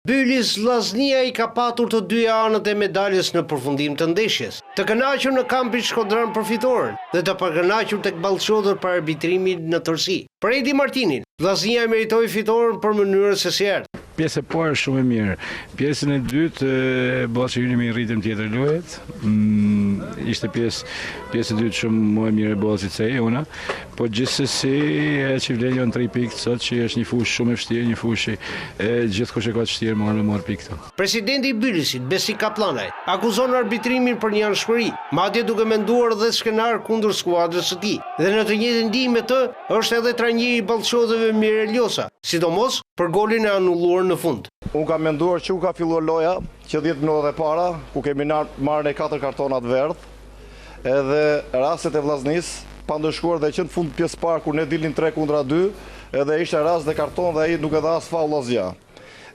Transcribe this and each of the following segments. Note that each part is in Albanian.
Bylis Vllaznia i ka patur të dyja anët e medaljes në përfundim të ndeshjes. Të kënaqur në kampin Shkodran për fitoren dhe të pakënaqur tek Ballçodër për arbitrimin në tërësi. Për Edi Martinin, Vllaznia e meritoi fitoren për mënyrë se si erdhi. Pjesë e parë shumë e mirë. Pjesën e dytë bosi hyri me një ritëm tjetër luhet. Ishte pjesë e dytë shumë më e mirë e bosit se e una. Po gjithsesi që vlen janë 3 pikë sot që është një fushë shumë e vështirë, një fushë e gjithkush e ka të vështirë marr pikë. Presidenti i Bylisit, Besi Kaplanaj, akuzon arbitrimin për një anshmëri, madje duke menduar dhe skenar kundër skuadrës së tij. Dhe në të njëjtën ndihmë me të është edhe trajneri i Ballçodrëve Mirel Ljosa, sidomos për golin e anulluar në fund. Unë kam menduar që u ka filluar loja që 10 minuta e para, ku kemi marrë 4 kartonat verdh, edhe rastet e Vllaznisë pa ndëshkuar dhe që në fund pjesë parë kur ne dilnin 3-2, edhe ishte rast dhe karton dhe ai nuk e dha as faull asgjë.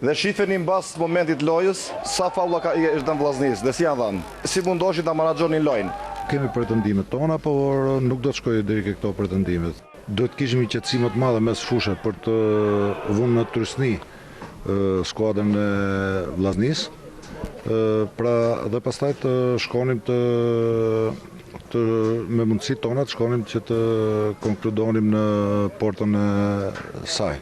Dhe shifeni mbas momentit lojës sa faulla është dhënë Vllaznisë dhe si janë dhënë. Si mundoshin ta menaxhonin lojën. Kemi pretendimet tona, por nuk do të shkojë deri ke këto pretendimet. Do të kishim një qetësim të madhe mes fushës për të vënë në trysni skuadrën e Vllaznisë. Pra dhe pastaj të shkonim me mundësitë tona të shkonim që të konkludonim në portën e saj.